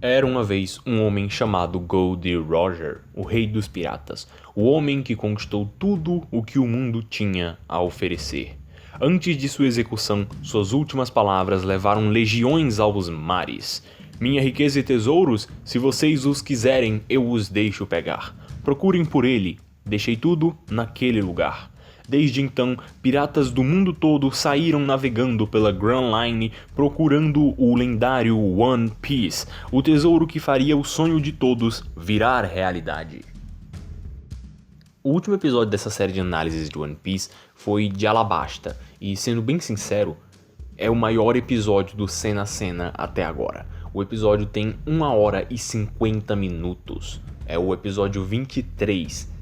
Era uma vez um homem chamado Goldie Roger, o rei dos piratas, o homem que conquistou tudo o que o mundo tinha a oferecer. Antes de sua execução, suas últimas palavras levaram legiões aos mares. Minha riqueza e tesouros, se vocês os quiserem, eu os deixo pegar. Procurem por ele, deixei tudo naquele lugar. Desde então, piratas do mundo todo saíram navegando pela Grand Line procurando o lendário One Piece, o tesouro que faria o sonho de todos virar realidade. O último episódio dessa série de análises de One Piece foi de Alabasta, e sendo bem sincero, é o maior episódio do Cena a Cena até agora. O episódio tem 1 hora e 50 minutos, é o episódio 23.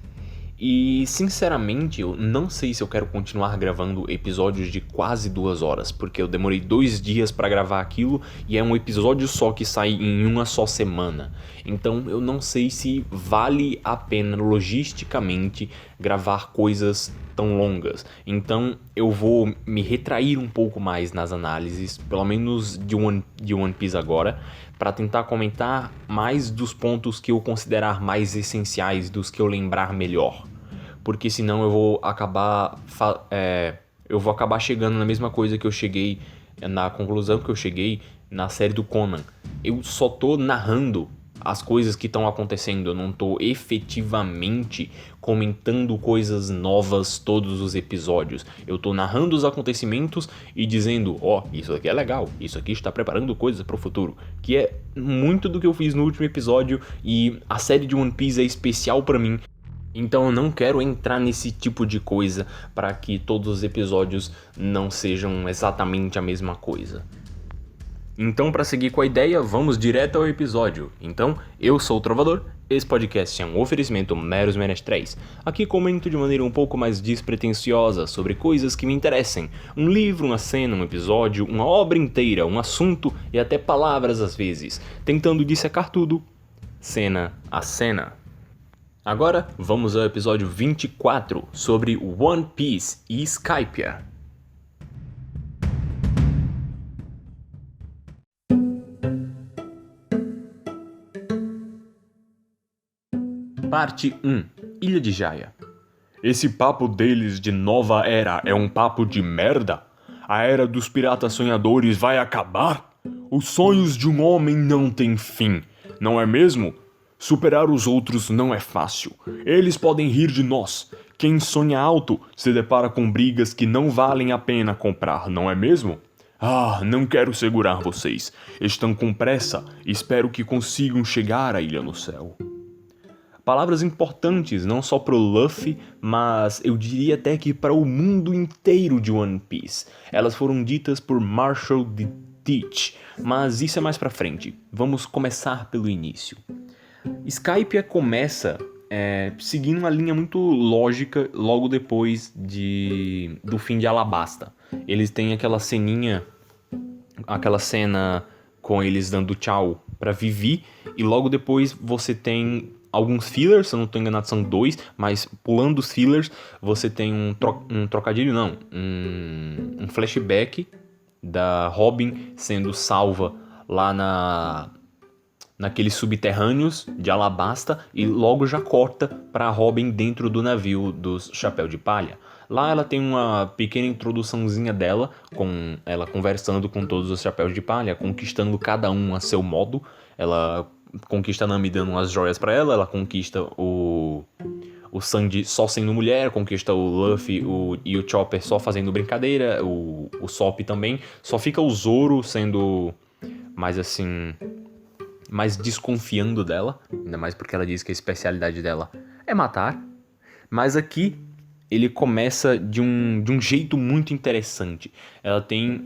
E, sinceramente, eu não sei se eu quero continuar gravando episódios de quase 2 horas, porque eu demorei 2 dias pra gravar aquilo e é um episódio só que sai em uma só semana. Então eu não sei se vale a pena logisticamente gravar coisas tão longas. Então eu vou me retrair um pouco mais nas análises, pelo menos de One Piece agora, para tentar comentar mais dos pontos que eu considerar mais essenciais, dos que eu lembrar melhor. Porque senão eu vou acabar chegando na mesma coisa que eu cheguei, na conclusão que eu cheguei na série do Conan. Eu só tô narrando as coisas que estão acontecendo, eu não tô efetivamente comentando coisas novas todos os episódios. Eu tô narrando os acontecimentos e dizendo, isso aqui é legal, isso aqui está preparando coisas para o futuro, que é muito do que eu fiz no último episódio, e a série de One Piece é especial para mim. Então eu não quero entrar nesse tipo de coisa para que todos os episódios não sejam exatamente a mesma coisa. Então, para seguir com a ideia, vamos direto ao episódio. Então, eu sou o Trovador, esse podcast é um oferecimento Meros Menestréis. Aqui comento de maneira um pouco mais despretensiosa sobre coisas que me interessem. Um livro, uma cena, um episódio, uma obra inteira, um assunto e até palavras às vezes, tentando dissecar tudo, cena a cena. Agora, vamos ao episódio 24 sobre One Piece e Skypiea. Parte 1. Ilha de Jaya. Esse papo deles de nova era é um papo de merda? A era dos piratas sonhadores vai acabar? Os sonhos de um homem não têm fim, não é mesmo? Superar os outros não é fácil. Eles podem rir de nós. Quem sonha alto se depara com brigas que não valem a pena comprar, não é mesmo? Não quero segurar vocês. Estão com pressa. Espero que consigam chegar à Ilha no Céu. Palavras importantes não só pro Luffy, mas eu diria até que para o mundo inteiro de One Piece. Elas foram ditas por Marshall D. Teach, mas isso é mais pra frente. Vamos começar pelo início. Skypiea começa seguindo uma linha muito lógica logo depois do fim de Alabasta. Eles têm aquela cena com eles dando tchau pra Vivi, e logo depois você tem alguns fillers, se eu não estou enganado são 2, mas pulando os fillers, você tem um flashback da Robin sendo salva lá naqueles subterrâneos de Alabasta, e logo já corta para Robin dentro do navio dos Chapéu de Palha. Lá ela tem uma pequena introduçãozinha dela, com ela conversando com todos os Chapéus de Palha, conquistando cada um a seu modo. Ela conquista a Nami dando umas joias pra ela conquista o Sanji só sendo mulher, conquista o Luffy e o Chopper só fazendo brincadeira, o Sop também. Só fica o Zoro sendo mais desconfiando dela, ainda mais porque ela diz que a especialidade dela é matar. Mas aqui ele começa de um jeito muito interessante. Ela tem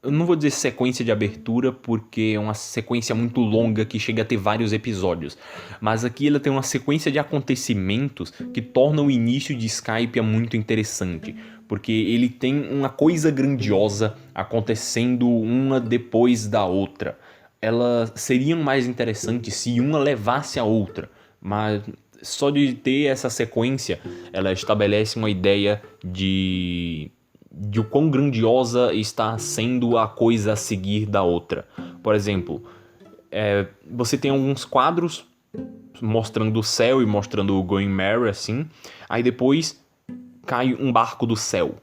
eu não vou dizer sequência de abertura, porque é uma sequência muito longa que chega a ter vários episódios. Mas aqui ela tem uma sequência de acontecimentos que torna o início de Skypiea muito interessante. Porque ele tem uma coisa grandiosa acontecendo uma depois da outra. Elas seriam mais interessantes se uma levasse a outra. Mas só de ter essa sequência, ela estabelece uma ideia de o quão grandiosa está sendo a coisa a seguir da outra. Por exemplo, você tem alguns quadros mostrando o céu e mostrando o Going Merry, assim. Aí depois cai um barco do céu.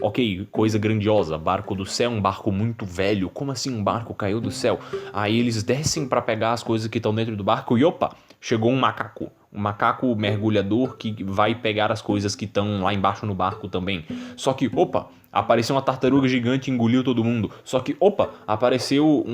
Ok, coisa grandiosa, barco do céu, um barco muito velho. Como assim um barco caiu do céu? Aí eles descem pra pegar as coisas que estão dentro do barco e opa, chegou um macaco. Um macaco mergulhador que vai pegar as coisas que estão lá embaixo no barco também. Só que, opa, apareceu uma tartaruga gigante e engoliu todo mundo. Só que, opa, apareceu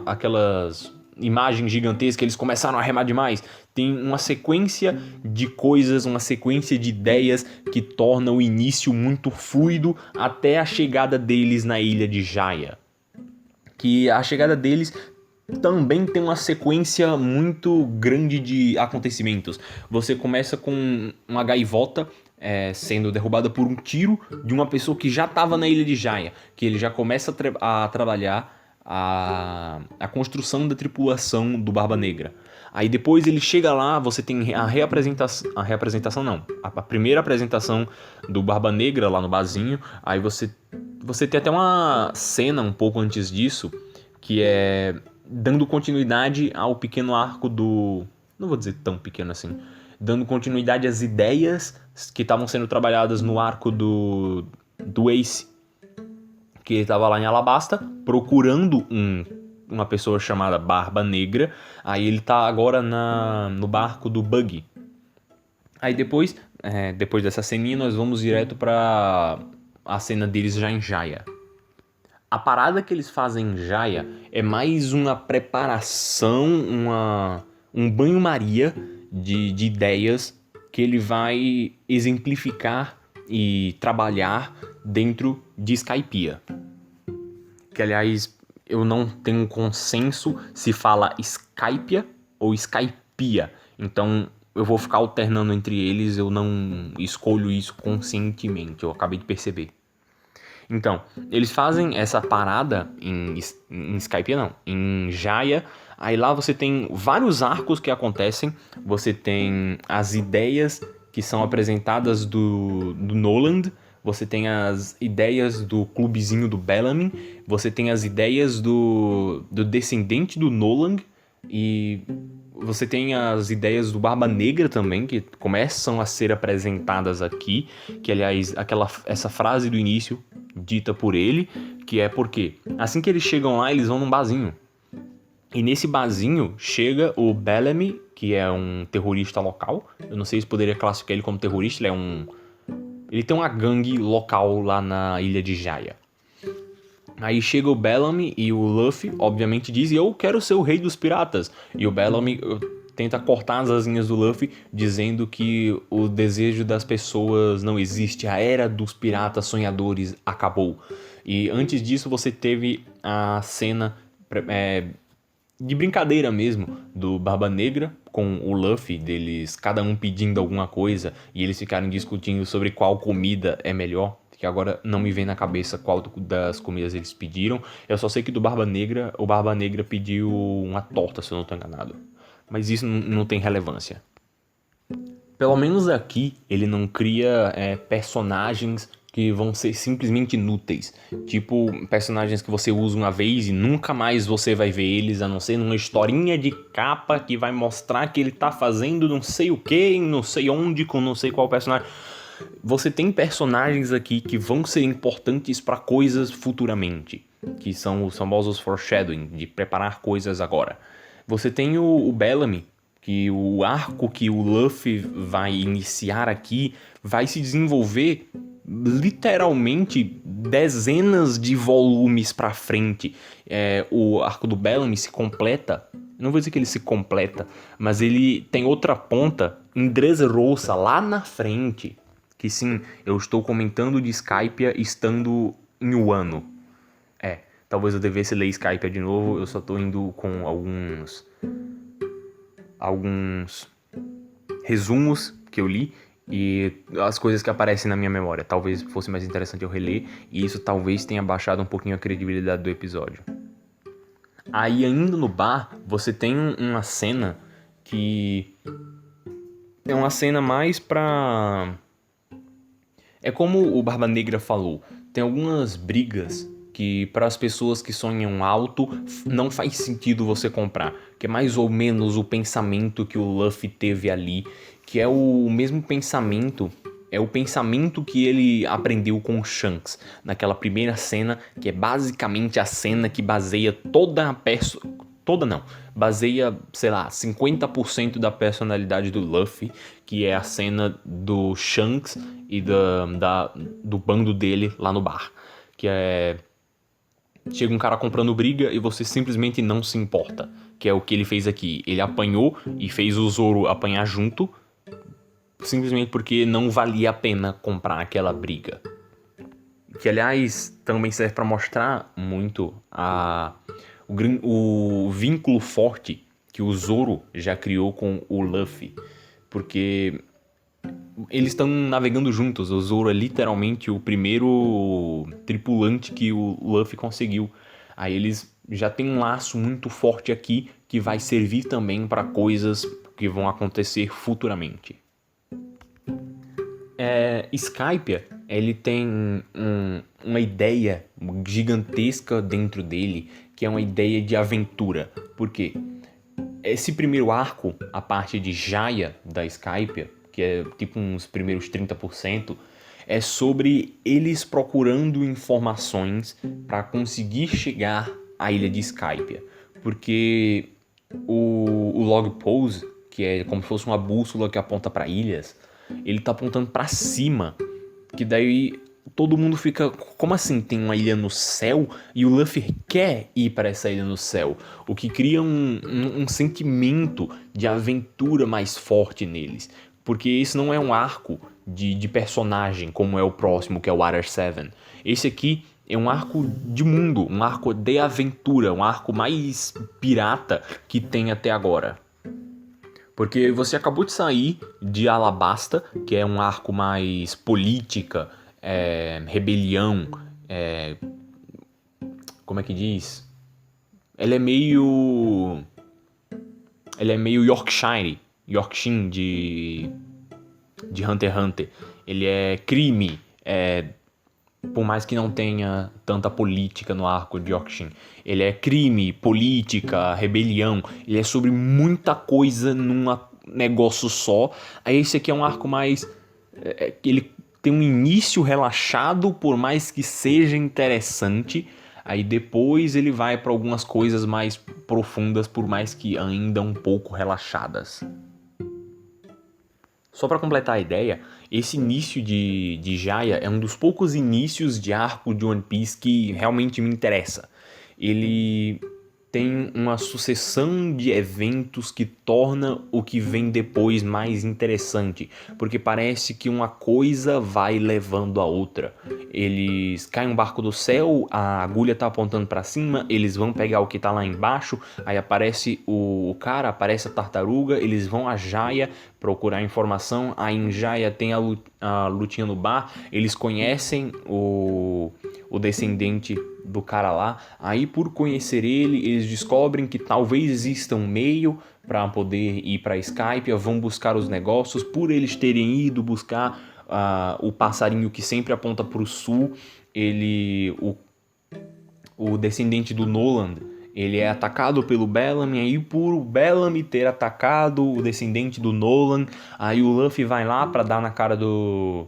aquelas imagens gigantescas, eles começaram a remar demais. Tem uma sequência de coisas, uma sequência de ideias que torna o início muito fluido até a chegada deles na ilha de Jaya. Que a chegada deles também tem uma sequência muito grande de acontecimentos. Você começa com uma gaivota sendo derrubada por um tiro de uma pessoa que já estava na ilha de Jaya, que ele já começa a trabalhar a construção da tripulação do Barba Negra. Aí depois ele chega lá, você tem a reapresentação não, a primeira apresentação do Barba Negra lá no barzinho. Aí você tem até uma cena um pouco antes disso, que é dando continuidade ao pequeno arco do... Não vou dizer tão pequeno assim. Dando continuidade às ideias que estavam sendo trabalhadas no arco do Ace. Que ele estava lá em Alabasta procurando uma pessoa chamada Barba Negra. Aí ele tá agora no barco do Buggy. Aí depois dessa ceninha nós vamos direto pra a cena deles já em Jaya. A parada que eles fazem em Jaya é mais uma preparação, um banho-maria de ideias que ele vai exemplificar e trabalhar dentro de Skypiea. Que, aliás, eu não tenho consenso se fala Skypiea ou Skypiea. Então, eu vou ficar alternando entre eles, eu não escolho isso conscientemente, eu acabei de perceber. Então, eles fazem essa parada em Skypiea não, em Jaya. Aí lá você tem vários arcos que acontecem. Você tem as ideias que são apresentadas do Noland. Você tem as ideias do clubezinho do Bellamy. Você tem as ideias do descendente do Noland. E você tem as ideias do Barba Negra também, que começam a ser apresentadas aqui. Que, aliás, essa frase do início, dita por ele, que é porque assim que eles chegam lá, eles vão num barzinho. E nesse barzinho chega o Bellamy, que é um terrorista local. Eu não sei se poderia classificar ele como terrorista, ele tem uma gangue local lá na ilha de Jaya. Aí chega o Bellamy e o Luffy, obviamente, diz: eu quero ser o rei dos piratas. E o Bellamy tenta cortar as asinhas do Luffy, dizendo que o desejo das pessoas não existe, a era dos piratas sonhadores acabou. E antes disso você teve a cena de brincadeira mesmo do Barba Negra com o Luffy, deles cada um pedindo alguma coisa e eles ficaram discutindo sobre qual comida é melhor, que agora não me vem na cabeça qual das comidas eles pediram. Eu só sei que do Barba Negra, o Barba Negra pediu uma torta, se eu não estou enganado. Mas isso não tem relevância. Pelo menos aqui ele não cria personagens que vão ser simplesmente inúteis. Tipo, personagens que você usa uma vez e nunca mais você vai ver eles, a não ser numa historinha de capa que vai mostrar que ele tá fazendo não sei o que, não sei onde, com não sei qual personagem. Você tem personagens aqui que vão ser importantes para coisas futuramente, que são os famosos foreshadowing, de preparar coisas agora. Você tem o Bellamy, que o arco que o Luffy vai iniciar aqui vai se desenvolver literalmente dezenas de volumes pra frente. O arco do Bellamy se completa, não vou dizer que ele se completa, mas ele tem outra ponta em Dressrosa lá na frente, que sim, eu estou comentando de Skypiea estando em Wano. Talvez eu devesse ler Skypiea de novo, eu só tô indo com alguns resumos que eu li e as coisas que aparecem na minha memória. Talvez fosse mais interessante eu reler, e isso talvez tenha baixado um pouquinho a credibilidade do episódio. Aí ainda no bar, você tem uma cena que é uma cena mais pra... É como o Barba Negra falou, tem algumas brigas que para as pessoas que sonham alto não faz sentido você comprar, que é mais ou menos o pensamento que o Luffy teve ali, que é o mesmo pensamento, é o pensamento que ele aprendeu com o Shanks naquela primeira cena, que é basicamente a cena que baseia toda a toda não, baseia, sei lá, 50% da personalidade do Luffy, que é a cena do Shanks e do bando dele lá no bar, que é... Chega um cara comprando briga e você simplesmente não se importa, que é o que ele fez aqui. Ele apanhou e fez o Zoro apanhar junto, simplesmente porque não valia a pena comprar aquela briga. Que, aliás, também serve para mostrar muito o vínculo forte que o Zoro já criou com o Luffy. Porque eles estão navegando juntos. O Zoro é literalmente o primeiro tripulante que o Luffy conseguiu. Aí eles já têm um laço muito forte aqui que vai servir também para coisas que vão acontecer futuramente. Skypiea, ele tem uma ideia gigantesca dentro dele, que é uma ideia de aventura. Por quê? Esse primeiro arco, a parte de Jaya da Skypiea, que é tipo uns primeiros 30%, é sobre eles procurando informações para conseguir chegar à ilha de Skypiea. Porque o log pose, que é como se fosse uma bússola que aponta para ilhas, ele tá apontando para cima, que daí todo mundo fica, como assim tem uma ilha no céu? E o Luffy quer ir para essa ilha no céu, o que cria um sentimento de aventura mais forte neles, porque esse não é um arco de personagem como é o próximo, que é o Water 7. Esse aqui é um arco de mundo, um arco de aventura, um arco mais pirata que tem até agora. Porque você acabou de sair de Alabasta, que é um arco mais política, rebelião, como é que diz? Ele é meio Yorkshire de Hunter x Hunter. Ele é crime, por mais que não tenha tanta política no arco de Yorkshire. Ele é crime, política, rebelião. Ele é sobre muita coisa num negócio só. Aí esse aqui é um arco mais... ele tem um início relaxado, por mais que seja interessante. Aí depois ele vai para algumas coisas mais profundas, por mais que ainda um pouco relaxadas. Só para completar a ideia, esse início de Jaya é um dos poucos inícios de arco de One Piece que realmente me interessa. Ele tem uma sucessão de eventos que torna o que vem depois mais interessante, porque parece que uma coisa vai levando a outra. Eles caem um barco do céu, a agulha tá apontando para cima, eles vão pegar o que tá lá embaixo, aí aparece o cara, aparece a tartaruga, eles vão a Jaya procurar informação, aí em Jaya tem a lutinha no bar, eles conhecem o descendente do cara lá, aí por conhecer ele, eles descobrem que talvez exista um meio para poder ir para Skypiea, vão buscar os negócios, por eles terem ido buscar o passarinho que sempre aponta para o sul, o descendente do Noland, ele é atacado pelo Bellamy, aí por o Bellamy ter atacado o descendente do Nolan, aí o Luffy vai lá para dar na cara do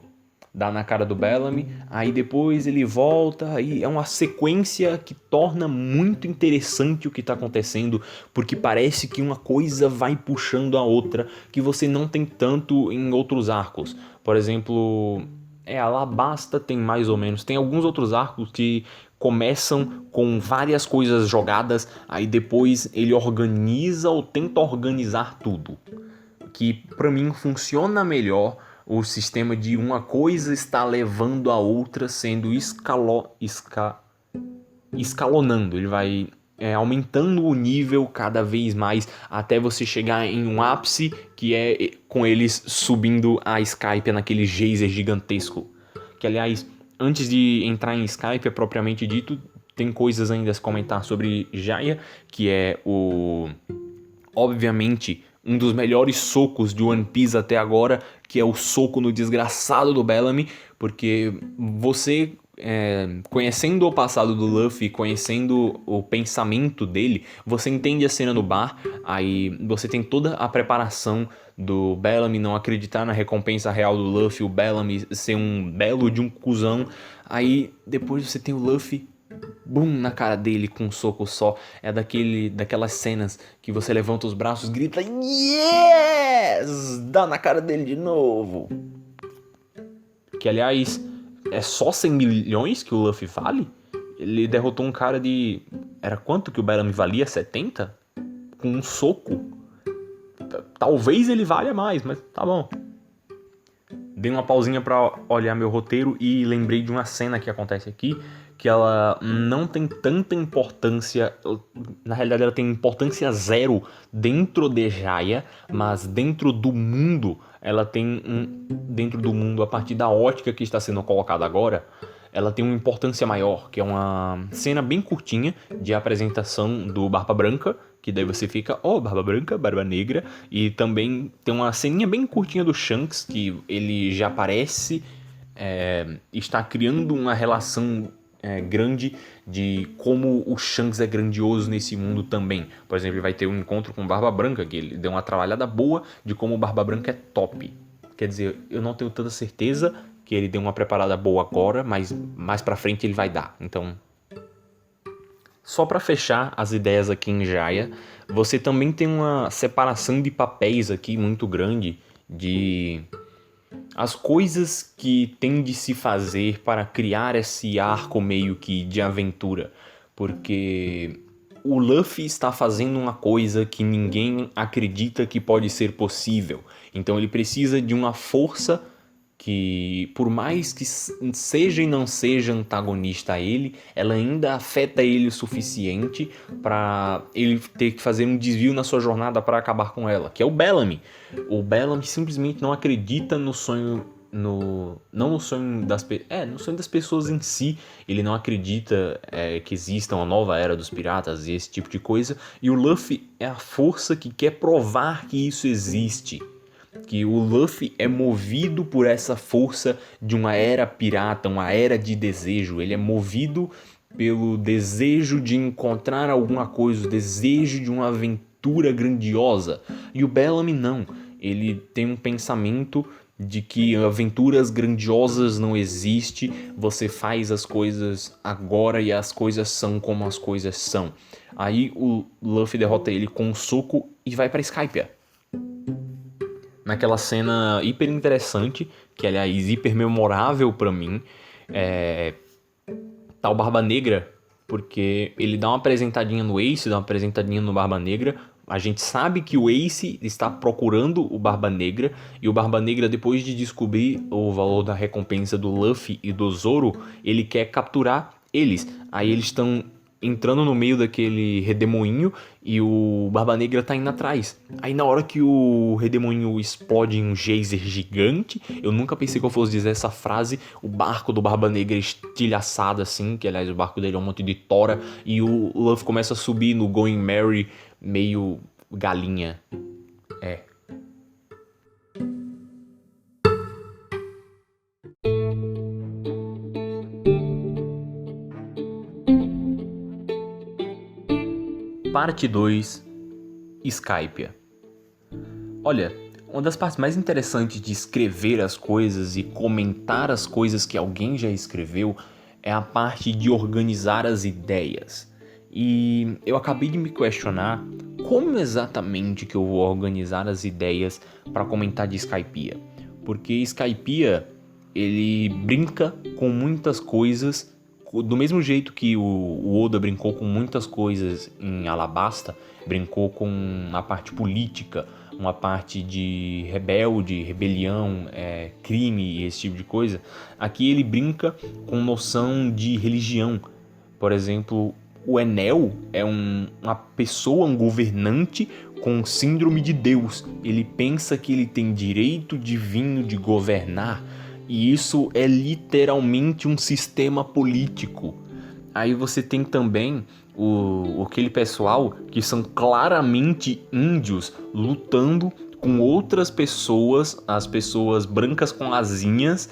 Bellamy, aí depois ele volta, aí é uma sequência que torna muito interessante o que está acontecendo, porque parece que uma coisa vai puxando a outra, que você não tem tanto em outros arcos. Por exemplo, Alabasta tem mais ou menos, tem alguns outros arcos que começam com várias coisas jogadas, aí depois ele organiza ou tenta organizar tudo, que para mim funciona melhor o sistema de uma coisa está levando a outra, sendo escalonando. Ele vai aumentando o nível cada vez mais até você chegar em um ápice, que é com eles subindo a Skypiea naquele geyser gigantesco. Que, aliás, antes de entrar em Skypiea propriamente dito, tem coisas ainda a se comentar sobre Jaya, que é obviamente um dos melhores socos de One Piece até agora, que é o soco no desgraçado do Bellamy, porque você conhecendo o passado do Luffy, conhecendo o pensamento dele, você entende a cena no bar, aí você tem toda a preparação do Bellamy não acreditar na recompensa real do Luffy, o Bellamy ser um belo de um cuzão, aí depois você tem o Luffy, bum, na cara dele com um soco só, daquelas cenas que você levanta os braços, grita yes, dá na cara dele de novo, que aliás é só 100 milhões que o Luffy vale? Ele derrotou um cara de... Era quanto que o Bellamy valia? 70? Com um soco? Talvez ele valha mais, mas tá bom. Dei uma pausinha pra olhar meu roteiro e lembrei de uma cena que acontece aqui, que ela não tem tanta importância, na realidade ela tem importância zero dentro de Jaya, mas dentro do mundo, ela tem dentro do mundo, a partir da ótica que está sendo colocada agora, ela tem uma importância maior, que é uma cena bem curtinha de apresentação do Barba Branca, que daí você fica, Barba Branca, Barba Negra, e também tem uma ceninha bem curtinha do Shanks, que ele já parece estar criando uma relação grande de como o Shanks é grandioso nesse mundo também. Por exemplo, ele vai ter um encontro com o Barba Branca, que ele deu uma trabalhada boa de como o Barba Branca é top. Quer dizer, eu não tenho tanta certeza que ele deu uma preparada boa agora, mas mais pra frente ele vai dar. Então, só para fechar as ideias aqui em Jaya, você também tem uma separação de papéis aqui muito grande de as coisas que tem de se fazer para criar esse arco meio que de aventura. Porque o Luffy está fazendo uma coisa que ninguém acredita que pode ser possível. Então ele precisa de uma força que, por mais que seja e não seja antagonista a ele, ela ainda afeta ele o suficiente para ele ter que fazer um desvio na sua jornada para acabar com ela, que é o Bellamy. O Bellamy simplesmente não acredita no sonho, não no sonho no sonho das pessoas em si. Ele não acredita que exista uma nova era dos piratas e esse tipo de coisa. E o Luffy é a força que quer provar que isso existe. Que o Luffy é movido por essa força de uma era pirata, uma era de desejo. Ele é movido pelo desejo de encontrar alguma coisa, o desejo de uma aventura grandiosa. E o Bellamy não. Ele tem um pensamento de que aventuras grandiosas não existem, você faz as coisas agora e as coisas são como as coisas são. Aí o Luffy derrota ele com um soco e vai pra Skypiea. Naquela cena hiper interessante, que aliás hiper memorável pra mim, tá o Barba Negra, porque ele dá uma apresentadinha no Ace, dá uma apresentadinha no Barba Negra. A gente sabe que o Ace está procurando o Barba Negra, e o Barba Negra, depois de descobrir o valor da recompensa do Luffy e do Zoro, ele quer capturar eles. Aí eles estão entrando no meio daquele redemoinho e o Barba Negra tá indo atrás. Aí na hora que o redemoinho explode em um geyser gigante, eu nunca pensei que eu fosse dizer essa frase, o barco do Barba Negra estilhaçado assim, que aliás o barco dele é um monte de tora, e o Luffy começa a subir no Going Merry meio galinha. Parte 2, Skypiea. Olha, uma das partes mais interessantes de escrever as coisas e comentar as coisas que alguém já escreveu é a parte de organizar as ideias. E eu acabei de me questionar como exatamente que eu vou organizar as ideias para comentar de Skypiea. Porque Skypiea, ele brinca com muitas coisas. Do mesmo jeito que o Oda brincou com muitas coisas em Alabasta, brincou com a parte política, uma parte de rebelião, crime e esse tipo de coisa, aqui ele brinca com noção de religião. Por exemplo, o Enel é uma pessoa, um governante com síndrome de Deus. Ele pensa que ele tem direito divino de governar, e isso é literalmente um sistema político. Aí você tem também aquele pessoal que são claramente índios lutando com outras pessoas, as pessoas brancas com asinhas,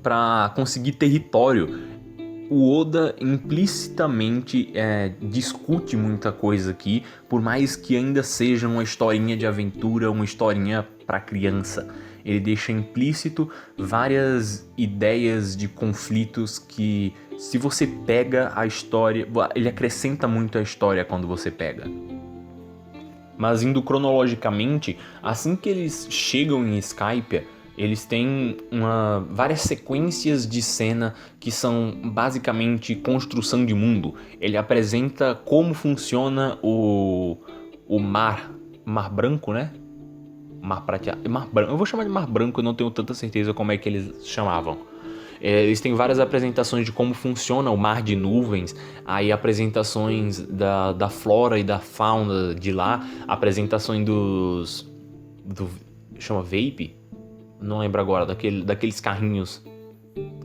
para conseguir território. O Oda implicitamente discute muita coisa aqui, por mais que ainda seja uma historinha de aventura, uma historinha para criança. Ele deixa implícito várias ideias de conflitos que, se você pega a história, ele acrescenta muito a história quando você pega. Mas indo cronologicamente, assim que eles chegam em Skypiea, eles têm várias sequências de cena que são basicamente construção de mundo. Ele apresenta como funciona o mar branco, né? Mar prateado, mar branco. Eu vou chamar de mar branco, eu não tenho tanta certeza como é que eles chamavam. Eles têm várias apresentações de como funciona o mar de nuvens, aí apresentações da flora e da fauna de lá, apresentações chama Vape? Não lembro agora, daqueles carrinhos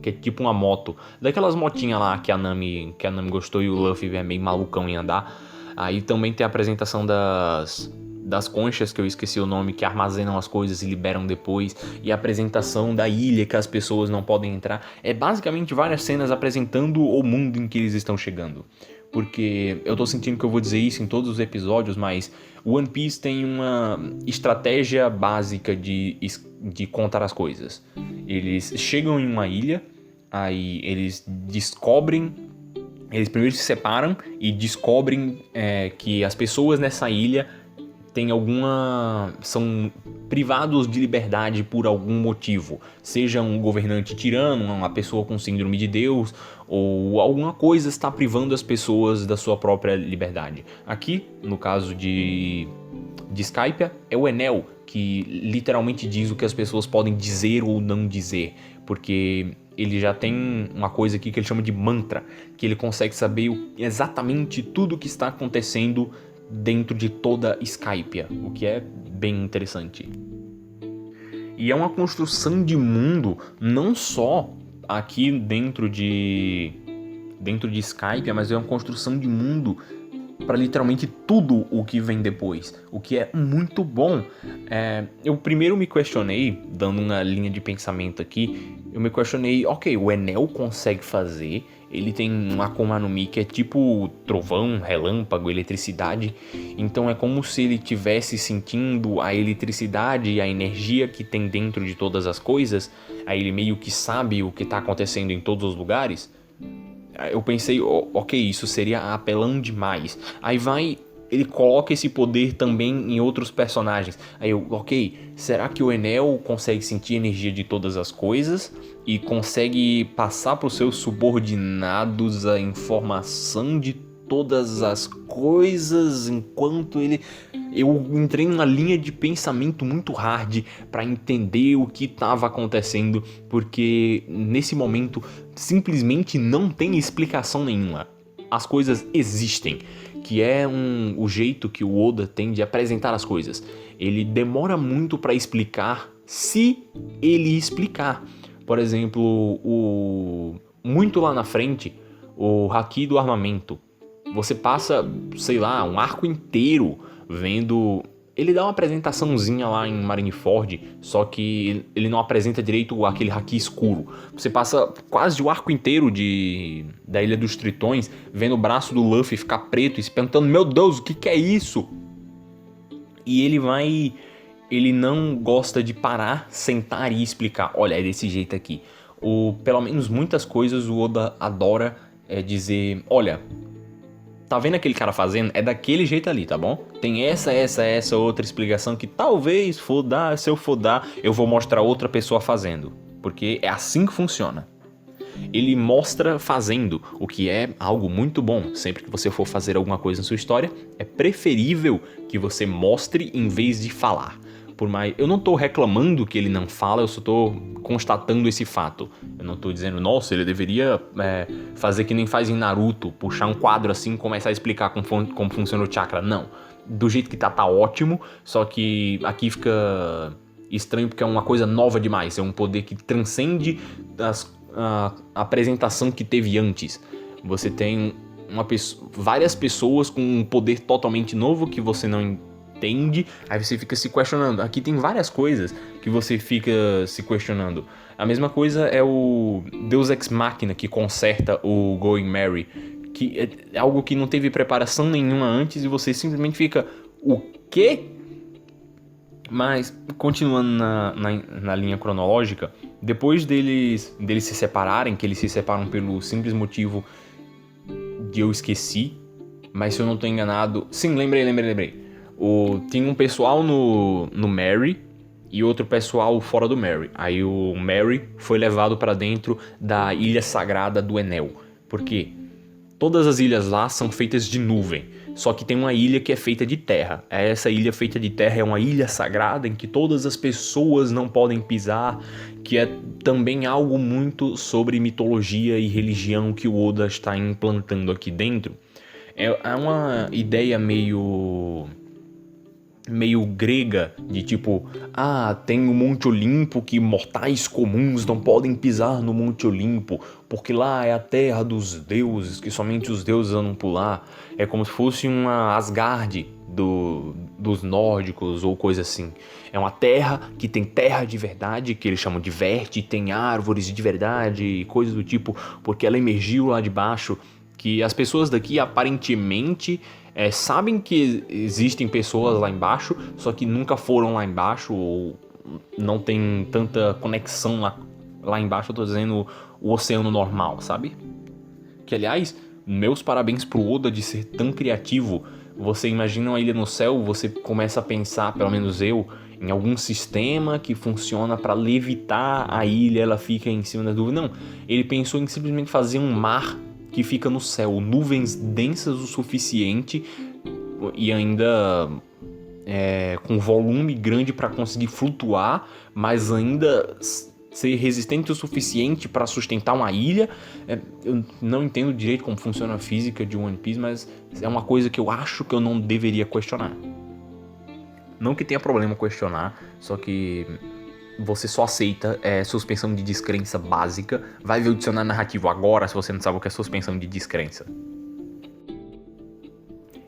que é tipo uma moto, daquelas motinhas lá que a Nami gostou e o Luffy é meio malucão em andar. Aí também tem a apresentação das conchas, que eu esqueci o nome, que armazenam as coisas e liberam depois, e a apresentação da ilha que as pessoas não podem entrar. É basicamente várias cenas apresentando o mundo em que eles estão chegando. Porque eu tô sentindo que eu vou dizer isso em todos os episódios, mas One Piece tem uma estratégia básica de contar as coisas. Eles chegam em uma ilha, aí eles primeiro se separam e descobrem que as pessoas nessa ilha são privados de liberdade por algum motivo, seja um governante tirano, uma pessoa com síndrome de Deus, ou alguma coisa está privando as pessoas da sua própria liberdade. Aqui, no caso de Skypiea, é o Enel que literalmente diz o que as pessoas podem dizer ou não dizer, porque ele já tem uma coisa aqui que ele chama de mantra, que ele consegue saber exatamente tudo o que está acontecendo dentro de toda Skypiea, o que é bem interessante. E é uma construção de mundo não só aqui dentro de Skypiea, mas é uma construção de mundo para literalmente tudo o que vem depois, o que é muito bom. Eu primeiro me questionei, dando uma linha de pensamento aqui, ok, o Enel consegue fazer, ele tem um Akuma no Mi que é tipo trovão, relâmpago, eletricidade, então é como se ele estivesse sentindo a eletricidade e a energia que tem dentro de todas as coisas, aí ele meio que sabe o que está acontecendo em todos os lugares. Eu pensei, ok, isso seria apelão demais. Aí ele coloca esse poder também em outros personagens. Aí será que o Enel consegue sentir a energia de todas as coisas e consegue passar para os seus subordinados a informação de todas as coisas enquanto ele... Eu entrei numa linha de pensamento muito hard para entender o que estava acontecendo, porque nesse momento simplesmente não tem explicação nenhuma. As coisas existem, que é o jeito que o Oda tem de apresentar as coisas. Ele demora muito para explicar, se ele explicar. Por exemplo, muito lá na frente, o Haki do armamento. Você passa, sei lá, um arco inteiro vendo... Ele dá uma apresentaçãozinha lá em Marineford, só que ele não apresenta direito aquele haki escuro. Você passa quase o arco inteiro da Ilha dos Tritões vendo o braço do Luffy ficar preto e se perguntando, meu Deus, o que é isso? E ele não gosta de parar, sentar e explicar. Olha, é desse jeito aqui. Pelo menos muitas coisas o Oda adora dizer, olha... Tá vendo aquele cara fazendo? É daquele jeito ali, tá bom? Tem essa outra explicação que talvez se eu for dar, eu vou mostrar outra pessoa fazendo. Porque é assim que funciona. Ele mostra fazendo, o que é algo muito bom. Sempre que você for fazer alguma coisa na sua história, é preferível que você mostre em vez de falar. Eu não tô reclamando que ele não fala, eu só tô constatando esse fato. Eu não tô dizendo, nossa, ele deveria fazer que nem faz em Naruto, puxar um quadro assim e começar a explicar como funciona o chakra. Não, do jeito que tá ótimo, só que aqui fica estranho porque é uma coisa nova demais. É um poder que transcende a apresentação que teve antes. Você tem várias pessoas com um poder totalmente novo que você não entende, aí você fica se questionando. Aqui tem várias coisas que você fica se questionando. A mesma coisa é o Deus Ex Machina que conserta o Going Merry, que é algo que não teve preparação nenhuma antes e você simplesmente fica, o quê? Mas, continuando na linha cronológica, depois deles se separarem, que eles se separam pelo simples motivo de eu esqueci, mas se eu não tô enganado... Sim, lembrei. Tinha um pessoal no Merry e outro pessoal fora do Merry. Aí o Merry foi levado para dentro da Ilha Sagrada do Enel. Por quê? Todas as ilhas lá são feitas de nuvem, só que tem uma ilha que é feita de terra. Essa ilha feita de terra é uma ilha sagrada em que todas as pessoas não podem pisar, que é também algo muito sobre mitologia e religião que o Oda está implantando aqui dentro. É uma ideia meio grega, de tipo, tem o Monte Olimpo que mortais comuns não podem pisar no Monte Olimpo, porque lá é a terra dos deuses, que somente os deuses andam por lá. É como se fosse uma Asgard dos nórdicos ou coisa assim. É uma terra que tem terra de verdade, que eles chamam de verte, tem árvores de verdade e coisas do tipo, porque ela emergiu lá de baixo, que as pessoas daqui aparentemente... sabem que existem pessoas lá embaixo, só que nunca foram lá embaixo ou não tem tanta conexão lá embaixo. Eu tô dizendo o oceano normal, sabe? Que, aliás, meus parabéns pro Oda de ser tão criativo. Você imagina uma ilha no céu, você começa a pensar, pelo menos eu, em algum sistema que funciona para levitar a ilha, ela fica em cima da nuvem. Não, ele pensou em simplesmente fazer um mar que fica no céu, nuvens densas o suficiente e ainda com volume grande para conseguir flutuar, mas ainda ser resistente o suficiente para sustentar uma ilha. Eu não entendo direito como funciona a física de One Piece, mas é uma coisa que eu acho que eu não deveria questionar. Não que tenha problema questionar, só que você só aceita suspensão de descrença básica. Vai ver o dicionário narrativo agora se você não sabe o que é suspensão de descrença.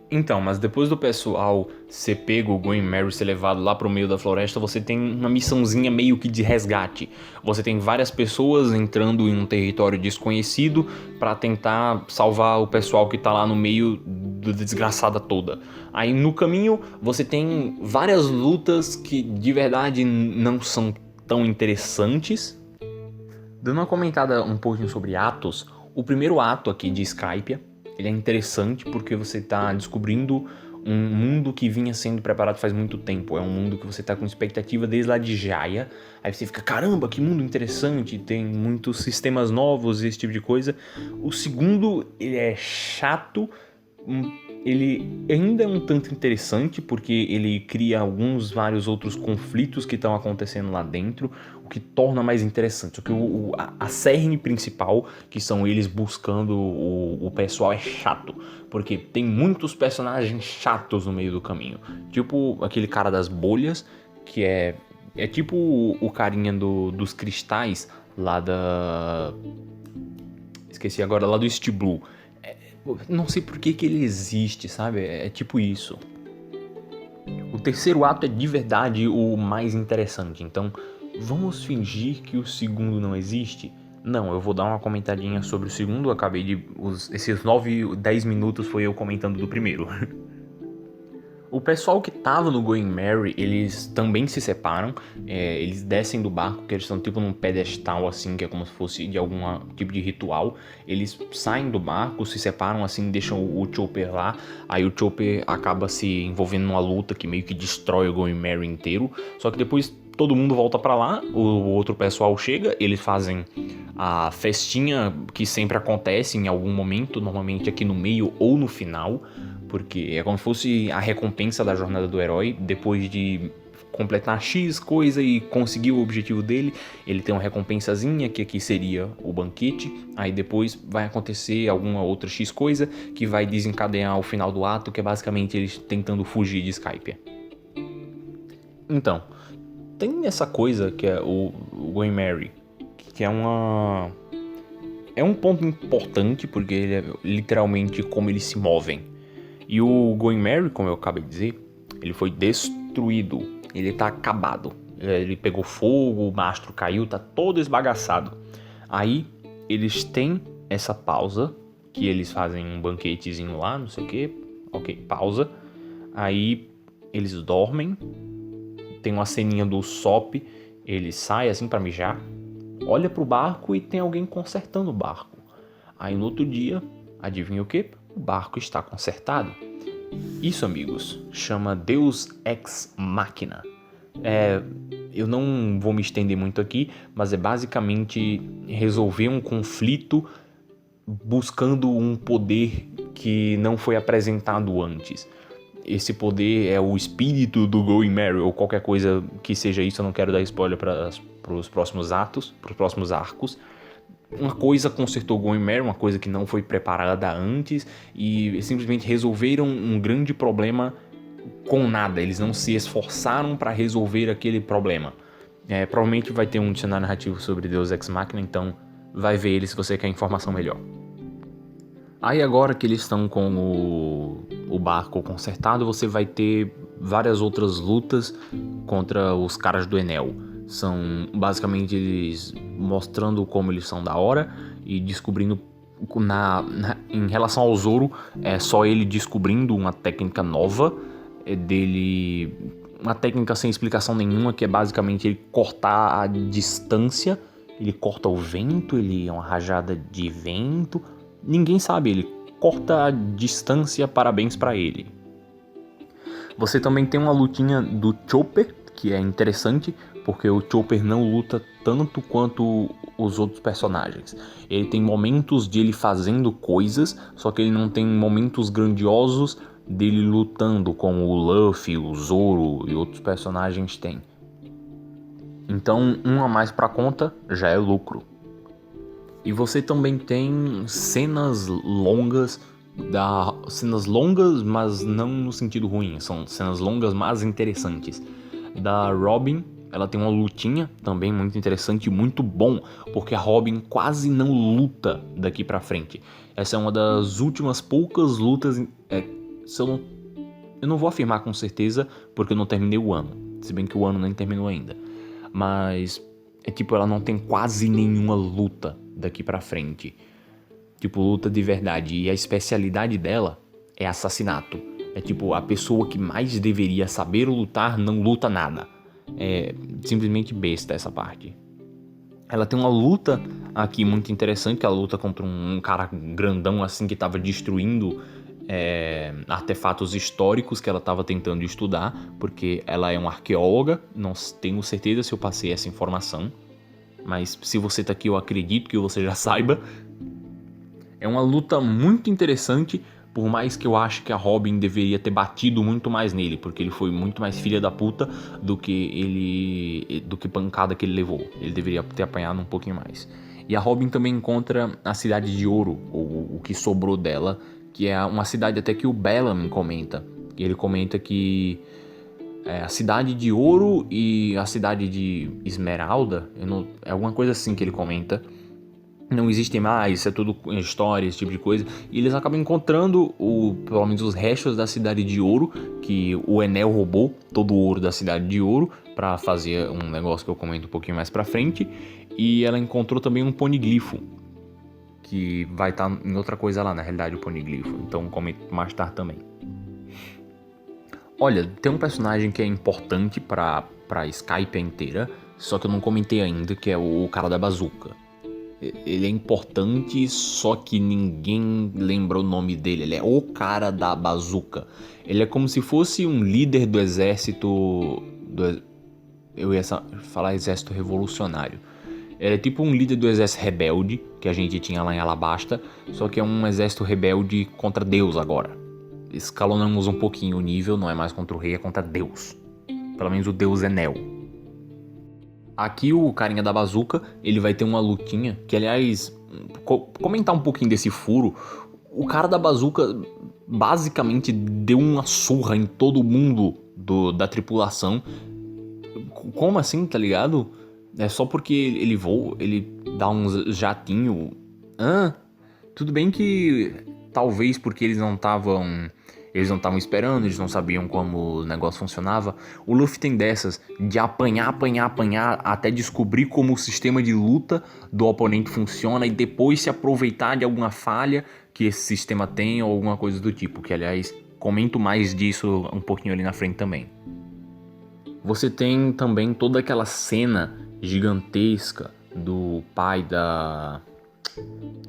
Então, mas depois do pessoal ser pego, o Going Merry ser levado lá pro meio da floresta, você tem uma missãozinha meio que de resgate. Você tem várias pessoas entrando em um território desconhecido para tentar salvar o pessoal que tá lá no meio da desgraçada toda. Aí no caminho você tem várias lutas que de verdade não são tão interessantes. Dando uma comentada um pouquinho sobre atos, o primeiro ato aqui de Skypiea, ele é interessante porque você está descobrindo um mundo que vinha sendo preparado faz muito tempo. É um mundo que você está com expectativa desde lá de Jaya. Aí você fica, caramba, que mundo interessante, tem muitos sistemas novos e esse tipo de coisa. O segundo, ele é chato, ele ainda é um tanto interessante porque ele cria vários outros conflitos que estão acontecendo lá dentro, o que torna mais interessante. Só que a cerne principal, que são eles buscando o pessoal, é chato, porque tem muitos personagens chatos no meio do caminho. Tipo aquele cara das bolhas, que é tipo o carinha dos cristais lá da... Esqueci agora, lá do East Blue. Não sei por que ele existe, sabe? É tipo isso. O terceiro ato é de verdade o mais interessante. Então, vamos fingir que o segundo não existe? Não, eu vou dar uma comentadinha sobre o segundo. Eu acabei de... esses 10 minutos foi eu comentando do primeiro. O pessoal que tava no Going Merry, eles também se separam. Eles descem do barco, que eles estão tipo num pedestal assim, que é como se fosse de algum tipo de ritual. Eles saem do barco, se separam assim, deixam o Chopper lá. Aí o Chopper acaba se envolvendo numa luta que meio que destrói o Going Merry inteiro. Só que depois todo mundo volta pra lá, o outro pessoal chega, eles fazem a festinha que sempre acontece em algum momento, normalmente aqui no meio ou no final, porque é como se fosse a recompensa da jornada do herói. Depois de completar X coisa e conseguir o objetivo dele, ele tem uma recompensazinha, que aqui seria o banquete. Aí depois vai acontecer alguma outra X coisa que vai desencadear o final do ato, que é basicamente eles tentando fugir de Skypiea. Então, tem essa coisa que é o Going Merry, que é um ponto importante, porque ele é literalmente como eles se movem. E o Going Merry, como eu acabei de dizer, ele foi destruído, ele tá acabado. Ele pegou fogo, o mastro caiu, tá todo esbagaçado. Aí eles têm essa pausa, que eles fazem um banquetezinho lá, não sei o que. Ok, pausa. Aí eles dormem. Tem uma ceninha do Sop, ele sai assim pra mijar, olha pro barco e tem alguém consertando o barco. Aí no outro dia, adivinha o que? O barco está consertado. Isso, amigos, chama Deus Ex Machina. Eu não vou me estender muito aqui, mas é basicamente resolver um conflito buscando um poder que não foi apresentado antes. Esse poder é o espírito do Going Merry, ou qualquer coisa que seja isso. Eu não quero dar spoiler para os próximos atos, para os próximos arcos. Uma coisa consertou Going Merry, uma coisa que não foi preparada antes, e simplesmente resolveram um grande problema com nada. Eles não se esforçaram para resolver aquele problema. Provavelmente vai ter um dicionário narrativo sobre Deus Ex Machina, então vai ver ele se você quer informação melhor. Aí agora que eles estão com o barco consertado, você vai ter várias outras lutas contra os caras do Enel. São basicamente eles mostrando como eles são da hora e descobrindo em relação ao Zoro, é só ele descobrindo uma técnica nova dele, uma técnica sem explicação nenhuma, que é basicamente ele cortar a distância. Ele corta o vento, ele é uma rajada de vento. Ninguém sabe, ele corta a distância, parabéns pra ele. Você também tem uma lutinha do Chopper, que é interessante, porque o Chopper não luta tanto quanto os outros personagens. Ele tem momentos de ele fazendo coisas, só que ele não tem momentos grandiosos dele lutando, como o Luffy, o Zoro e outros personagens têm. Então, um a mais pra conta já é lucro. E você também tem cenas longas, mas não no sentido ruim, são cenas longas, mas interessantes. Da Robin, ela tem uma lutinha também muito interessante e muito bom, porque a Robin quase não luta daqui pra frente. Essa é uma das últimas poucas lutas, eu não vou afirmar com certeza, porque eu não terminei o ano, se bem que o ano nem terminou ainda. Mas ela não tem quase nenhuma luta daqui pra frente. Luta de verdade. E a especialidade dela é assassinato. A pessoa que mais deveria saber lutar não luta nada. É simplesmente besta essa parte. Ela tem uma luta aqui muito interessante, que ela luta contra um cara grandão assim que tava destruindo artefatos históricos que ela estava tentando estudar, porque ela é uma arqueóloga. Não tenho certeza se eu passei essa informação, mas se você tá aqui eu acredito que você já saiba. É uma luta muito interessante, por mais que eu ache que a Robin deveria ter batido muito mais nele, porque ele foi muito mais filha da puta do que pancada que ele levou. Ele deveria ter apanhado um pouquinho mais. E a Robin também encontra a Cidade de Ouro, ou o que sobrou dela, que é uma cidade até que o Bellamy comenta. Ele comenta que a Cidade de Ouro e a Cidade de Esmeralda, é alguma coisa assim que ele comenta, não existem mais, isso é tudo história, esse tipo de coisa. E eles acabam encontrando pelo menos os restos da Cidade de Ouro, que o Enel roubou todo o ouro da Cidade de Ouro para fazer um negócio que eu comento um pouquinho mais pra frente. E ela encontrou também um poniglifo, que vai estar em outra coisa lá, na realidade, o poniglifo. Então comento mais tarde também. Olha, tem um personagem que é importante pra Skype inteira, só que eu não comentei ainda, que é o cara da bazuca. Ele é importante, só que ninguém lembra o nome dele. Ele é o cara da bazuca. Ele é como se fosse um líder do exército... Eu ia falar exército revolucionário. Ele é tipo um líder do exército rebelde que a gente tinha lá em Alabasta, só que é um exército rebelde contra Deus agora. Escalonamos um pouquinho o nível, não é mais contra o rei, é contra Deus. Pelo menos o Deus Enel. Aqui o carinha da bazuca, ele vai ter uma lutinha, que aliás, comentar um pouquinho desse furo. O cara da bazuca basicamente deu uma surra em todo mundo da tripulação. Como assim, tá ligado? É só porque ele voa, ele dá uns jatinho. Tudo bem que talvez porque eles não estavam... eles não estavam esperando, eles não sabiam como o negócio funcionava. O Luffy tem dessas de apanhar até descobrir como o sistema de luta do oponente funciona e depois se aproveitar de alguma falha que esse sistema tem ou alguma coisa do tipo, que aliás comento mais disso um pouquinho ali na frente também. Você tem também toda aquela cena gigantesca do pai da...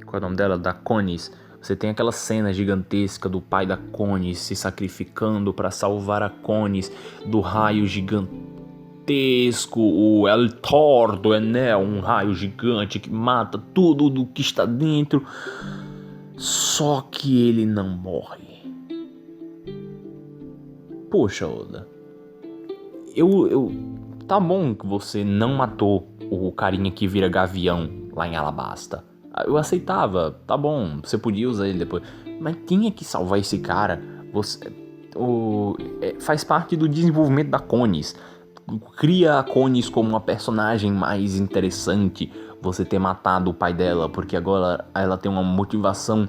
Qual é o nome dela? Da Connie. Você tem aquela cena gigantesca do pai da Connie se sacrificando para salvar a Connie do raio gigantesco, o El Thor do Enel, um raio gigante que mata tudo do que está dentro. Só que ele não morre. Poxa, Oda. Tá bom que você não matou o carinha que vira gavião lá em Alabasta. Eu aceitava, tá bom, você podia usar ele depois. Mas tinha que salvar esse cara. Faz parte do desenvolvimento da Connie. Cria a Connie como uma personagem mais interessante. Você ter matado o pai dela, porque agora ela tem uma motivação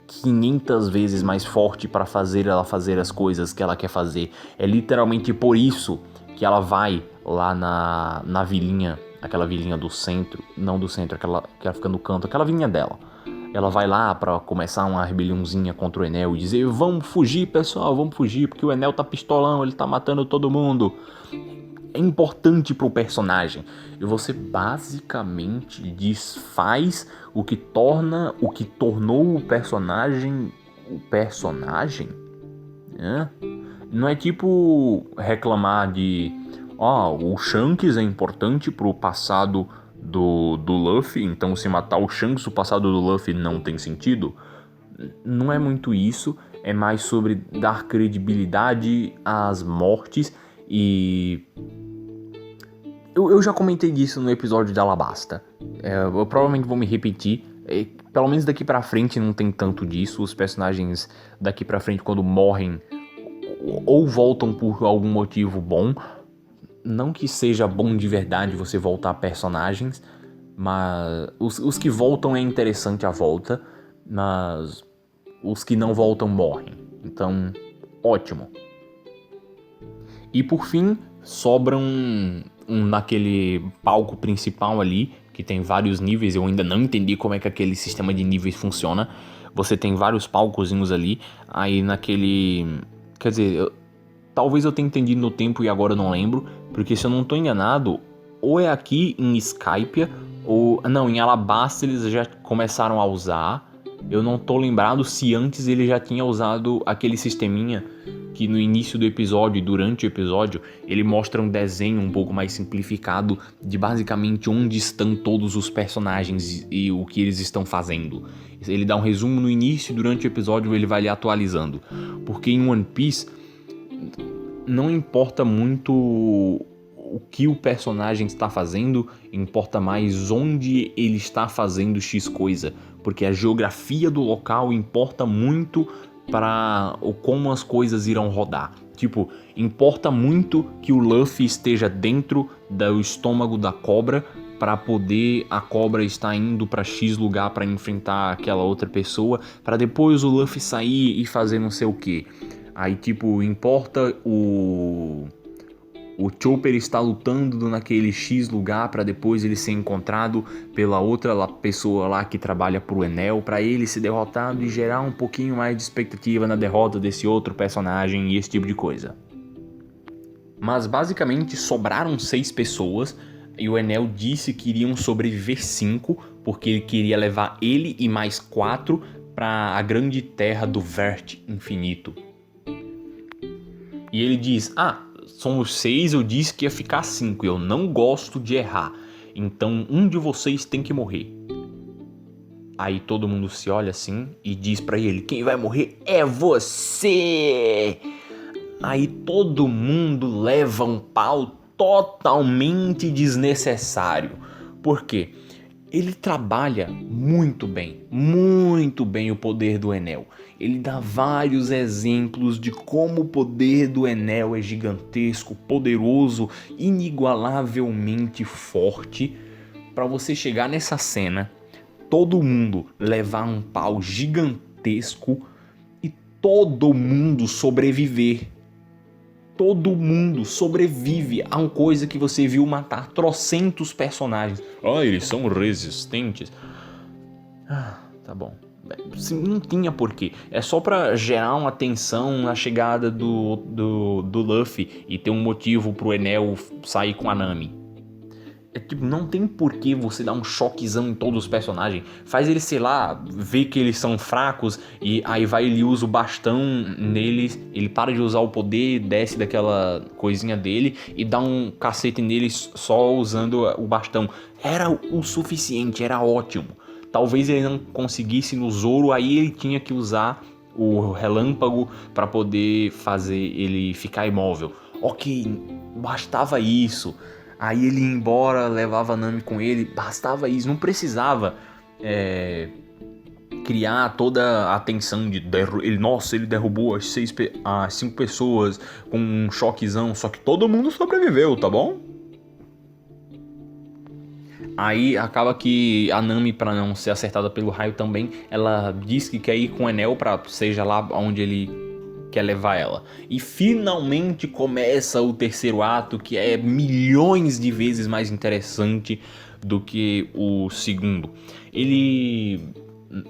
500 vezes mais forte para fazer ela fazer as coisas que ela quer fazer. É literalmente por isso que ela vai lá na vilinha, aquela vilinha do centro, não do centro, aquela que ela fica no canto, aquela vilinha dela. Ela vai lá pra começar uma rebeliãozinha contra o Enel e dizer: vamos fugir, pessoal, vamos fugir, porque o Enel tá pistolão, ele tá matando todo mundo. É importante pro personagem. E você basicamente desfaz o que tornou o personagem o personagem. Não é tipo reclamar de o Shanks é importante pro passado do Luffy, então se matar o Shanks, o passado do Luffy não tem sentido. Não é muito isso, é mais sobre dar credibilidade às mortes e... Eu já comentei disso no episódio de Alabasta. Eu provavelmente vou me repetir. Pelo menos daqui pra frente não tem tanto disso. Os personagens daqui pra frente, quando morrem, ou voltam por algum motivo bom. Não que seja bom de verdade você voltar personagens, mas os que voltam é interessante a volta, mas os que não voltam morrem. Então, ótimo. E por fim, sobram naquele palco principal ali, que tem vários níveis. Eu ainda não entendi como é que aquele sistema de níveis funciona. Você tem vários palcozinhos ali, aí naquele... Quer dizer, talvez eu tenha entendido no tempo e agora eu não lembro, porque se eu não tô enganado, ou é aqui em Skypiea, ou... Não, em Alabasta eles já começaram a usar. Eu não tô lembrado se antes ele já tinha usado aquele sisteminha que no início do episódio e durante o episódio ele mostra um desenho um pouco mais simplificado de basicamente onde estão todos os personagens e o que eles estão fazendo. Ele dá um resumo no início e durante o episódio ele vai lhe atualizando. Porque em One Piece não importa muito o que o personagem está fazendo, importa mais onde ele está fazendo X coisa, porque a geografia do local importa muito para como as coisas irão rodar. Tipo, importa muito que o Luffy esteja dentro do estômago da cobra para poder a cobra estar indo para X lugar para enfrentar aquela outra pessoa, para depois o Luffy sair e fazer não sei o que. Aí tipo, importa o Chopper está lutando naquele X lugar para depois ele ser encontrado pela outra pessoa lá que trabalha pro Enel, para ele ser derrotado e gerar um pouquinho mais de expectativa na derrota desse outro personagem e esse tipo de coisa. Mas basicamente sobraram 6 pessoas e o Enel disse que iriam sobreviver 5, porque ele queria levar ele e mais 4 para a grande terra do Vert Infinito. E ele diz: somos 6, eu disse que ia ficar 5, eu não gosto de errar, então um de vocês tem que morrer. Aí todo mundo se olha assim e diz pra ele: quem vai morrer é você! Aí todo mundo leva um pau totalmente desnecessário. Por quê? Ele trabalha muito bem o poder do Enel. Ele dá vários exemplos de como o poder do Enel é gigantesco, poderoso, inigualavelmente forte. Para você chegar nessa cena, todo mundo levar um pau gigantesco e todo mundo sobreviver. Todo mundo sobrevive a uma coisa que você viu matar trocentos personagens. Eles são resistentes. Tá bom. Não tinha porquê. É só pra gerar uma tensão na chegada do Luffy e ter um motivo pro Enel sair com a Nami. Não tem porquê você dar um choquezão em todos os personagens. Faz eles, sei lá, ver que eles são fracos e aí ele usa o bastão neles, ele para de usar o poder, desce daquela coisinha dele e dá um cacete neles só usando o bastão. Era o suficiente, era ótimo. Talvez ele não conseguisse no Zoro, aí ele tinha que usar o relâmpago para poder fazer ele ficar imóvel. Ok, bastava isso. Aí ele ia embora, levava a Nami com ele, bastava isso, não precisava criar toda a tensão de ele derrubou as 5 pessoas com um choquezão, só que todo mundo sobreviveu, tá bom? Aí acaba que a Nami, pra não ser acertada pelo raio também, ela diz que quer ir com o Enel pra seja lá onde ele quer levar ela. E finalmente começa o terceiro ato, que é milhões de vezes mais interessante do que o segundo. Ele,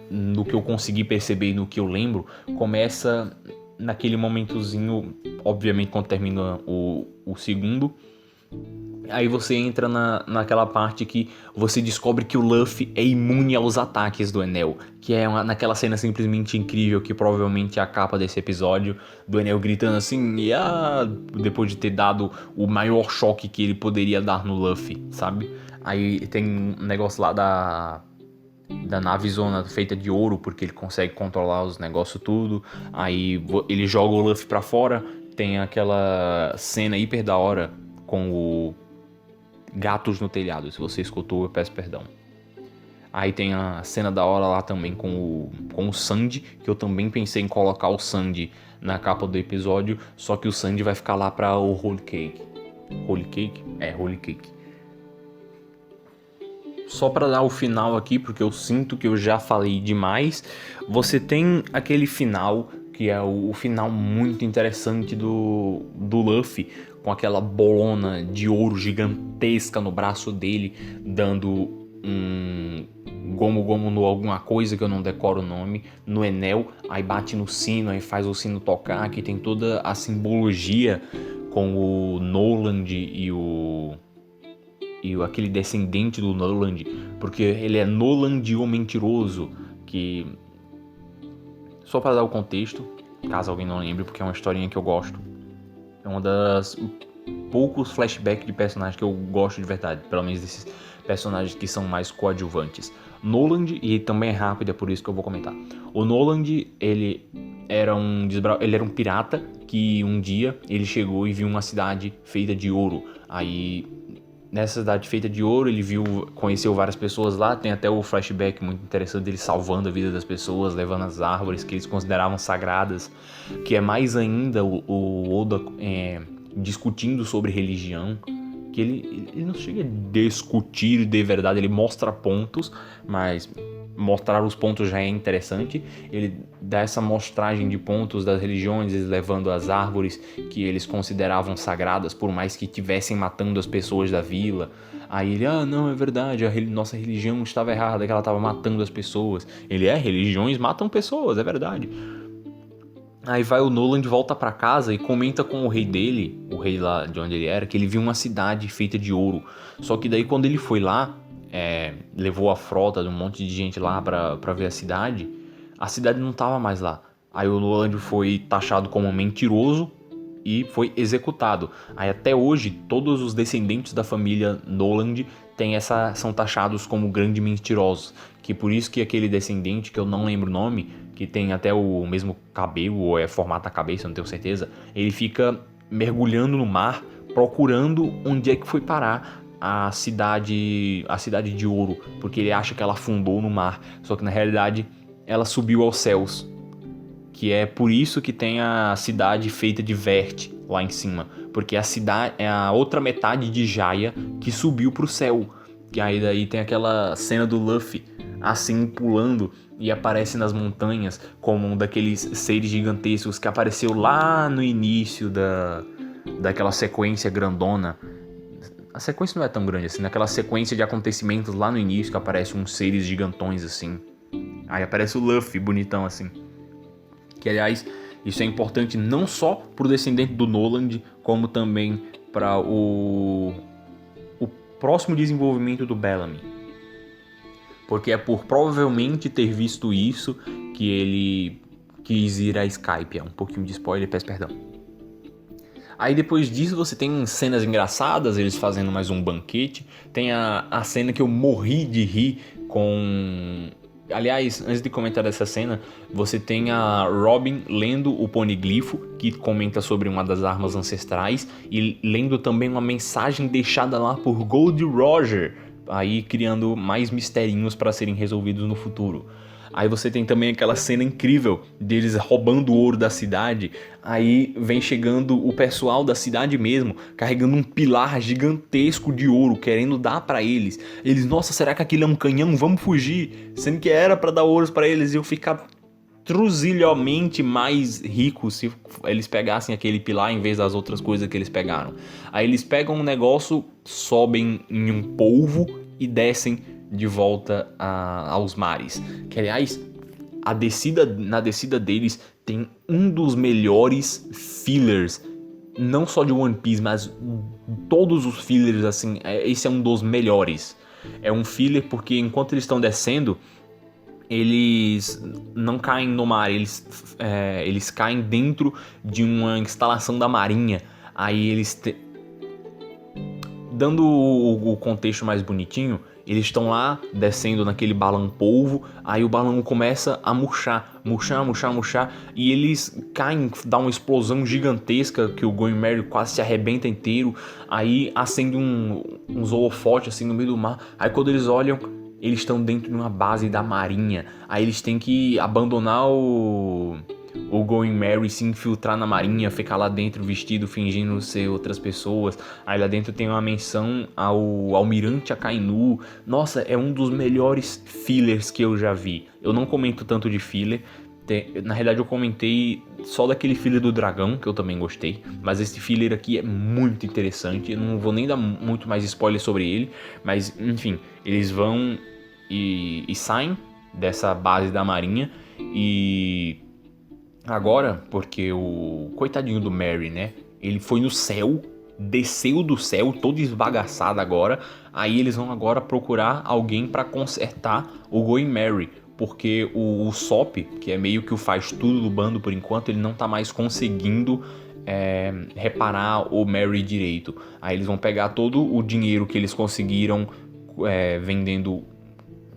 no que eu consegui perceber e no que eu lembro, começa naquele momentozinho, obviamente quando termina o segundo. Aí você entra naquela parte que você descobre que o Luffy é imune aos ataques do Enel, que é naquela cena simplesmente incrível, que provavelmente é a capa desse episódio, do Enel gritando assim, depois de ter dado o maior choque que ele poderia dar no Luffy, sabe? Aí tem um negócio lá da nave zona feita de ouro, porque ele consegue controlar os negócios tudo, aí ele joga o Luffy pra fora, tem aquela cena hiper da hora com o Gatos no Telhado. Se você escutou, eu peço perdão. Aí tem a cena da hora lá também com o Sandy, que eu também pensei em colocar o Sandy na capa do episódio, só que o Sandy vai ficar lá pra o Holy Cake. Holy Cake? É, Holy Cake. Só pra dar o final aqui, porque eu sinto que eu já falei demais, você tem aquele final, que é o final muito interessante do Luffy, com aquela bolona de ouro gigantesca no braço dele, dando um gomo no alguma coisa que eu não decoro o nome, no Enel, aí bate no sino, aí faz o sino tocar, aqui tem toda a simbologia com o Noland e aquele descendente do Noland, porque ele é Noland o mentiroso, que... Só para dar o contexto, caso alguém não lembre, porque é uma historinha que eu gosto. É uma das poucos flashbacks de personagens que eu gosto de verdade, pelo menos desses personagens que são mais coadjuvantes. Noland, e também é rápido, é por isso que eu vou comentar. O Noland, ele era um pirata que um dia ele chegou e viu uma cidade feita de ouro. Aí, nessa cidade feita de ouro, ele conheceu várias pessoas lá, tem até o flashback muito interessante dele salvando a vida das pessoas, levando as árvores que eles consideravam sagradas, que é mais ainda o Oda discutindo sobre religião, que ele não chega a discutir de verdade, ele mostra pontos, mas mostrar os pontos já é interessante. Ele dá essa mostragem de pontos das religiões, eles levando as árvores que eles consideravam sagradas, por mais que estivessem matando as pessoas da vila. Aí ele, não, é verdade, nossa religião estava errada, que ela estava matando as pessoas. Ele, religiões matam pessoas, é verdade. Aí vai o Noland, volta pra casa e comenta com o rei dele, o rei lá de onde ele era, que ele viu uma cidade feita de ouro. Só que daí quando ele foi lá, levou a frota de um monte de gente lá pra ver a cidade não tava mais lá. Aí o Noland foi taxado como mentiroso e foi executado. Aí até hoje, todos os descendentes da família Noland são taxados como grandes mentirosos. Que por isso que aquele descendente, que eu não lembro o nome, que tem até o mesmo cabelo, ou formato da cabeça, não tenho certeza, ele fica mergulhando no mar, procurando onde é que foi parar a cidade de ouro, porque ele acha que ela afundou no mar, só que na realidade ela subiu aos céus, que é por isso que tem a cidade feita de Verte lá em cima, porque a cidade é a outra metade de Jaya que subiu pro céu, que aí daí tem aquela cena do Luffy assim pulando e aparece nas montanhas como um daqueles seres gigantescos que apareceu lá no início daquela sequência grandona. A sequência não é tão grande assim, naquela sequência de acontecimentos lá no início que aparece uns seres gigantões assim. Aí aparece o Luffy bonitão assim. Que aliás, isso é importante não só pro descendente do Noland, como também para o próximo desenvolvimento do Bellamy. Porque é por provavelmente ter visto isso que ele quis ir a Skype. É um pouquinho de spoiler, peço perdão. Aí depois disso você tem cenas engraçadas, eles fazendo mais um banquete. Tem a cena que eu morri de rir com... Aliás, antes de comentar dessa cena, você tem a Robin lendo o Poneglypho, que comenta sobre uma das armas ancestrais, e lendo também uma mensagem deixada lá por Gold Roger, aí criando mais misterinhos para serem resolvidos no futuro. Aí você tem também aquela cena incrível deles roubando o ouro da cidade. Aí vem chegando o pessoal da cidade mesmo, carregando um pilar gigantesco de ouro, querendo dar pra eles. Eles, nossa, será que aquilo é um canhão? Vamos fugir. Sendo que era pra dar ouros pra eles e eu ficar truzilhamente mais rico se eles pegassem aquele pilar em vez das outras coisas que eles pegaram. Aí eles pegam um negócio, sobem em um polvo e descem de volta aos mares. Que aliás, na descida deles tem um dos melhores fillers, não só de One Piece, mas todos os fillers, assim, esse é um dos melhores. É um filler porque enquanto eles estão descendo, eles não caem no mar, eles caem dentro de uma instalação da marinha. Aí eles dando o contexto mais bonitinho, eles estão lá descendo naquele balão polvo, aí o balão começa a murchar, e eles caem, dá uma explosão gigantesca que o Going Merry quase se arrebenta inteiro, aí acende uns holofotes assim no meio do mar, aí quando eles olham, eles estão dentro de uma base da marinha, aí eles têm que abandonar o Going Merry, se infiltrar na marinha, ficar lá dentro vestido, fingindo ser outras pessoas. Aí lá dentro tem uma menção ao Almirante Akainu. Nossa, é um dos melhores fillers que eu já vi. Eu não comento tanto de filler. Na realidade eu comentei só daquele filler do dragão, que eu também gostei. Mas esse filler aqui é muito interessante. Eu não vou nem dar muito mais spoiler sobre ele. Mas, enfim, eles vão e saem dessa base da marinha. E... agora, porque o coitadinho do Merry, né? Ele foi no céu, desceu do céu, todo esbagaçado agora. Aí eles vão agora procurar alguém para consertar o Going Merry. Porque o Sop, que é meio que o faz tudo do bando por enquanto, ele não tá mais conseguindo reparar o Merry direito. Aí eles vão pegar todo o dinheiro que eles conseguiram vendendo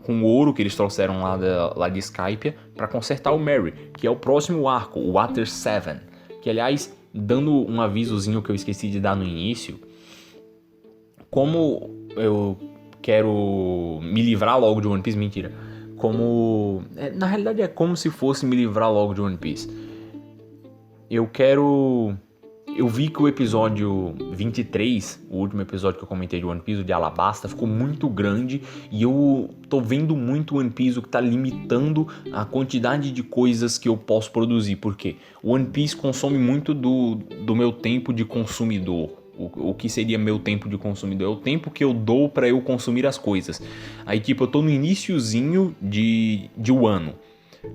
com o ouro que eles trouxeram lá de Skypiea para consertar o Merry, que é o próximo arco, o Water 7. Que, aliás, dando um avisozinho que eu esqueci de dar no início, como eu quero me livrar logo de One Piece, mentira, na realidade é como se fosse me livrar logo de One Piece. Eu vi que o episódio 23, o último episódio que eu comentei de One Piece, o de Alabasta, ficou muito grande e eu tô vendo muito One Piece, o que tá limitando a quantidade de coisas que eu posso produzir, porque o One Piece consome muito do meu tempo de consumidor. O que seria meu tempo de consumidor? É o tempo que eu dou pra eu consumir as coisas. Aí tipo, eu tô no iniciozinho de Wano.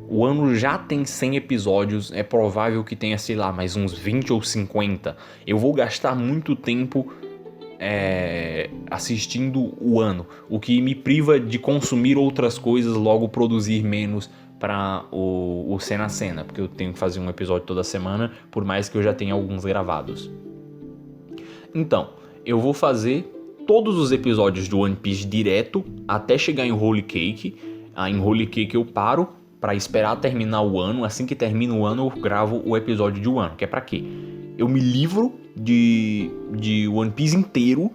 O ano já tem 100 episódios, é provável que tenha, sei lá, mais uns 20 ou 50. Eu vou gastar muito tempo assistindo o ano, o que me priva de consumir outras coisas, logo produzir menos para o Cena a Cena, porque eu tenho que fazer um episódio toda semana, por mais que eu já tenha alguns gravados. Então, eu vou fazer todos os episódios do One Piece direto até chegar em Holy Cake. Em Holy Cake eu paro para esperar terminar o ano. Assim que termina o ano eu gravo o episódio de Wano, que é para quê? Eu me livro de One Piece inteiro,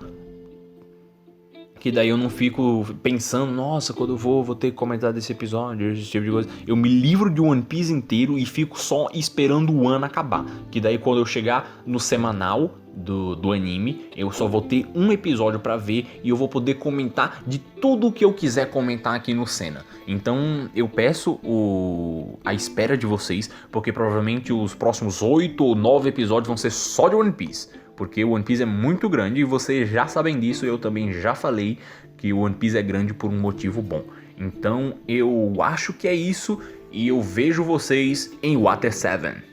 que daí eu não fico pensando, nossa, quando eu vou ter que comentar desse episódio, esse tipo de coisa. Eu me livro de One Piece inteiro e fico só esperando o ano acabar, que daí quando eu chegar no semanal do anime. Eu só vou ter um episódio pra ver e eu vou poder comentar de tudo o que eu quiser comentar aqui no Senna. Então eu peço a espera de vocês, porque provavelmente os próximos 8 ou 9 episódios vão ser só de One Piece. Porque o One Piece é muito grande e vocês já sabem disso, eu também já falei que o One Piece é grande por um motivo bom. Então eu acho que é isso e eu vejo vocês em Water 7.